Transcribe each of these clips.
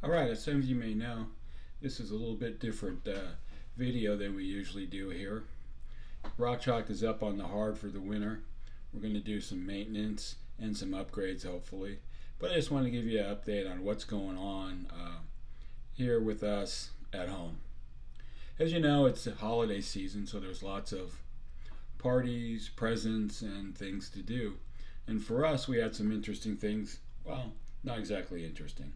Alright, as some of you may know, this is a little bit different video than we usually do here. Rock Chalk is up on the hard for the winter. We're going to do some maintenance and some upgrades hopefully. But I just want to give you an update on what's going on here with us at home. As you know, it's the holiday season, so there's lots of parties, presents, and things to do. And for us, we had some interesting things. Well, not exactly interesting,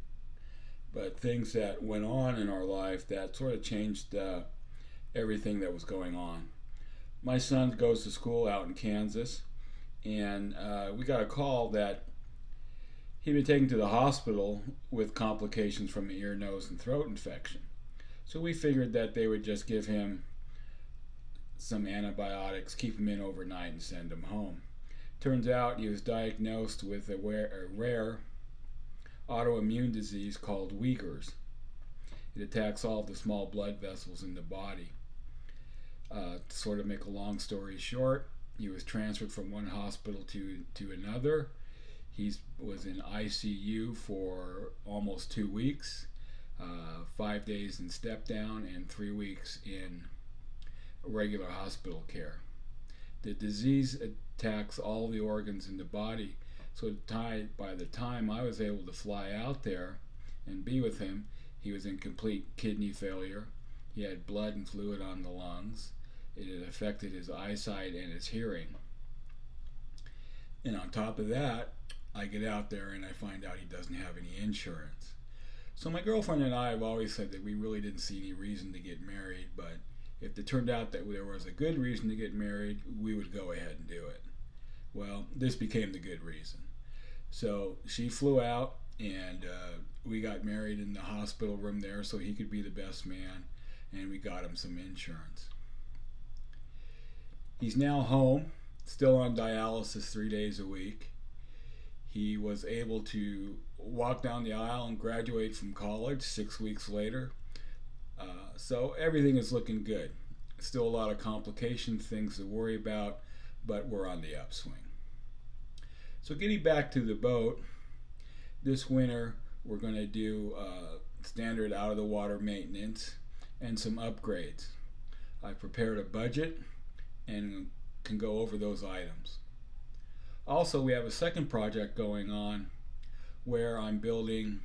but things that went on in our life that sort of changed everything that was going on. My son goes to school out in Kansas, and we got a call that he'd been taken to the hospital with complications from an ear, nose, and throat infection. So we figured that they would just give him some antibiotics, keep him in overnight, and send him home. Turns out he was diagnosed with a rare autoimmune disease called Uyghurs. It attacks all the small blood vessels in the body. To sort of make a long story short, he was transferred from one hospital to another. He was in ICU for almost 2 weeks, 5 days in step down, and 3 weeks in regular hospital care. The disease attacks all the organs in the body. So by the time I was able to fly out there and be with him, he was in complete kidney failure. He had blood and fluid on the lungs. It had affected his eyesight and his hearing. And on top of that, I get out there and I find out he doesn't have any insurance. So my girlfriend and I have always said that we really didn't see any reason to get married, but if it turned out that there was a good reason to get married, we would go ahead and do it. Well, this became the good reason. So she flew out, and we got married in the hospital room there so he could be the best man, and we got him some insurance. He's now home, still on dialysis 3 days a week. He was able to walk down the aisle and graduate from college 6 weeks later. So everything is looking good. Still a lot of complications, things to worry about, but we're on the upswing. So getting back to the boat, this winter we're going to do standard out of the water maintenance and some upgrades. I prepared a budget and can go over those items. Also, we have a second project going on where I'm building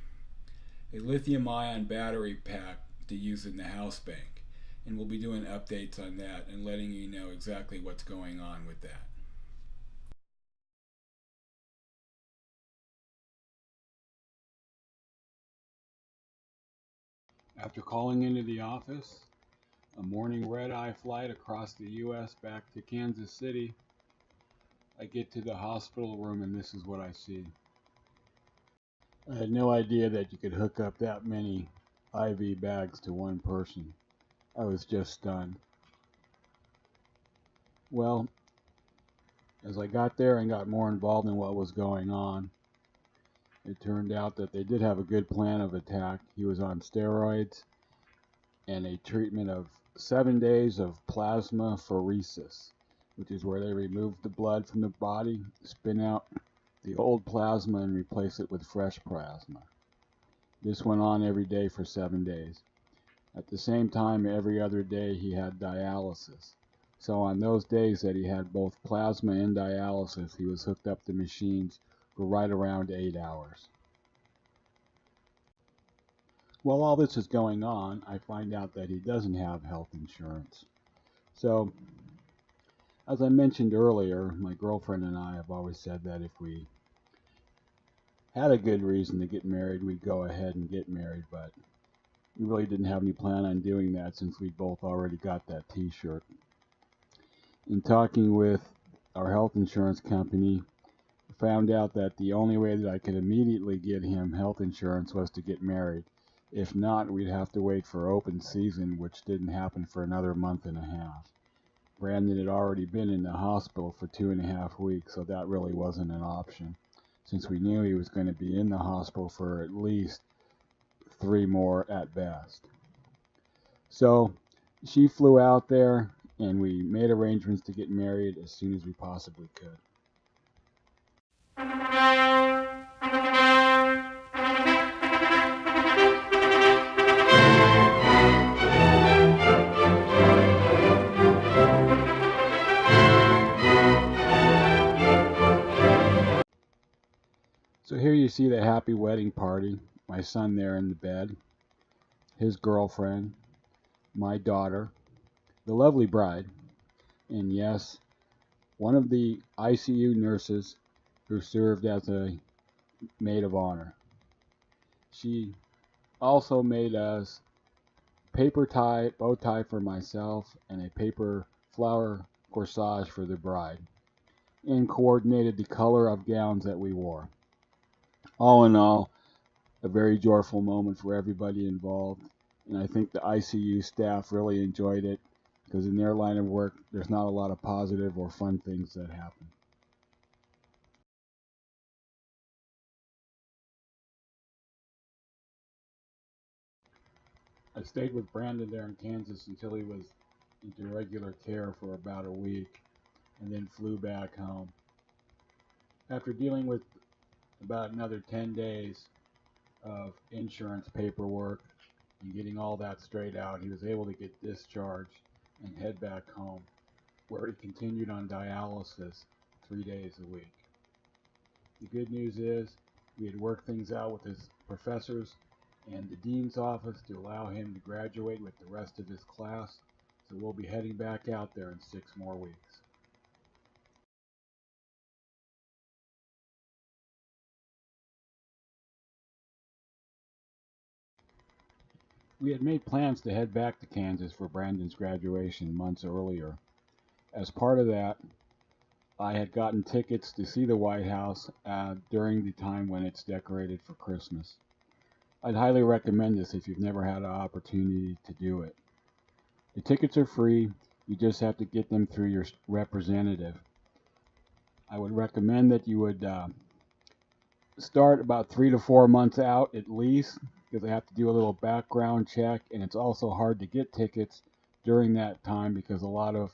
a lithium-ion battery pack to use in the house bank, and we'll be doing updates on that and letting you know exactly what's going on with that. After calling into the office, a morning red-eye flight across the U.S. back to Kansas City, I get to the hospital room and this is what I see. I had no idea that you could hook up that many IV bags to one person. I was just stunned. Well, as I got there and got more involved in what was going on, it turned out that they did have a good plan of attack. He was on steroids and a treatment of 7 days of plasmapheresis, which is where they remove the blood from the body, spin out the old plasma, and replace it with fresh plasma. This went on every day for 7 days. At the same time, every other day he had dialysis. So on those days that he had both plasma and dialysis, he was hooked up to machines for right around 8 hours. While all this is going on, I find out that he doesn't have health insurance. So As I mentioned earlier, my girlfriend and I have always said that if we had a good reason to get married, we'd go ahead and get married, but we really didn't have any plan on doing that since we both already got that t-shirt. In talking with our health insurance company, we found out that the only way that I could immediately get him health insurance was to get married. If not, we'd have to wait for open season, which didn't happen for another month and a half. Brandon had already been in the hospital for 2.5 weeks, so that really wasn't an option, since we knew he was going to be in the hospital for at least 3 more at best. So she flew out there, and we made arrangements to get married as soon as we possibly could. So here you see the happy wedding party. My son there in the bed, his girlfriend, my daughter, the lovely bride, and yes, one of the ICU nurses who served as a maid of honor. She also made us paper tie, bow tie for myself, and a paper flower corsage for the bride, and coordinated the color of gowns that we wore. All in all, a very joyful moment for everybody involved, and I think the ICU staff really enjoyed it, because in their line of work, there's not a lot of positive or fun things that happen. I stayed with Brandon there in Kansas until he was into regular care for about a week, and then flew back home. After dealing with about another 10 days of insurance paperwork and getting all that straight out, he was able to get discharged and head back home, where he continued on dialysis 3 days a week. The good news is we had worked things out with his professors and the dean's office to allow him to graduate with the rest of his class, so we'll be heading back out there in 6 more weeks. We had made plans to head back to Kansas for Brandon's graduation months earlier. As part of that, I had gotten tickets to see the White House during the time when it's decorated for Christmas. I'd highly recommend this if you've never had an opportunity to do it. The tickets are free, you just have to get them through your representative. I would recommend that you would start about 3 to 4 months out at least, because they have to do a little background check, and it's also hard to get tickets during that time because a lot of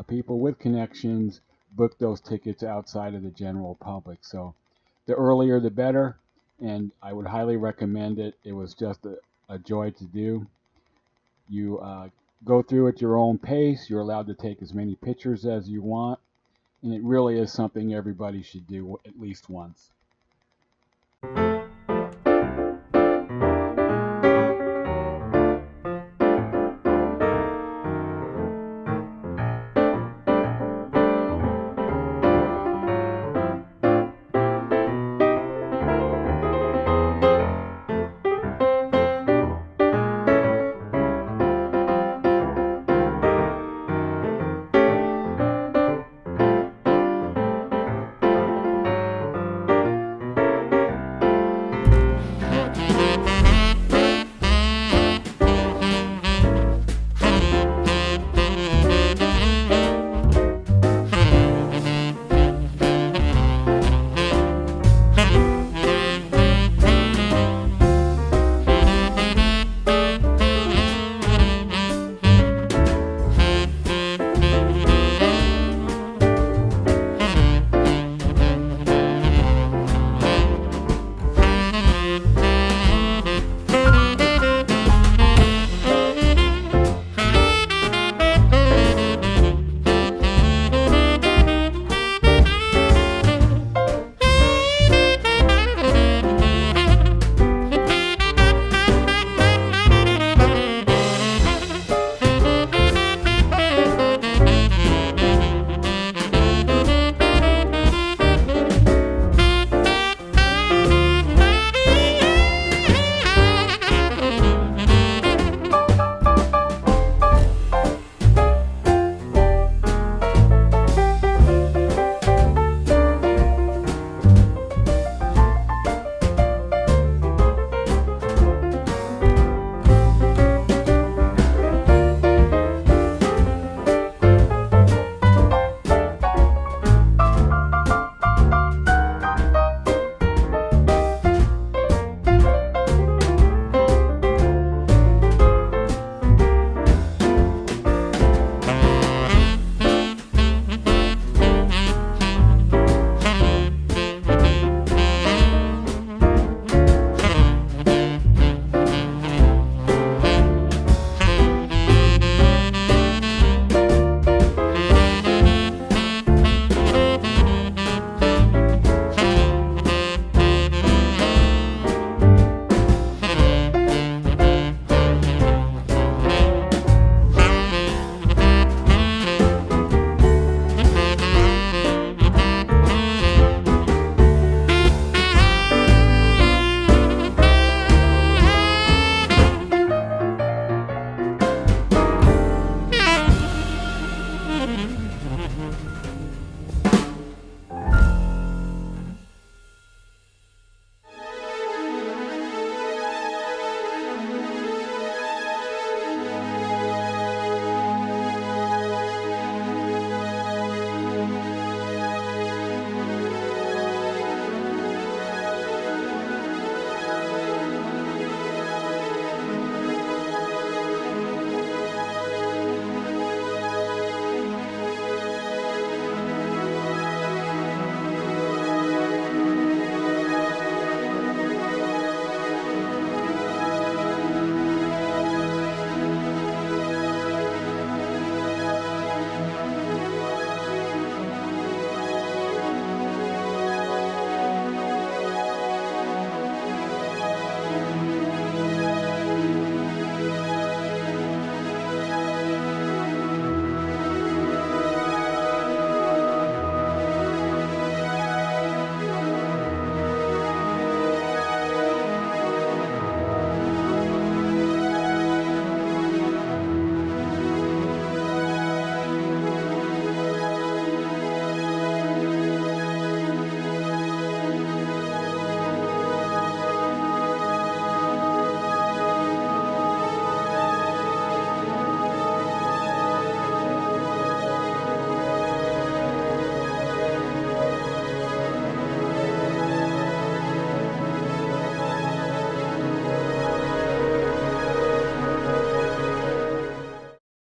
people with connections book those tickets outside of the general public. So the earlier the better, and I would highly recommend it. It was just a joy to do. You go through at your own pace. You're allowed to take as many pictures as you want, and it really is something everybody should do at least once.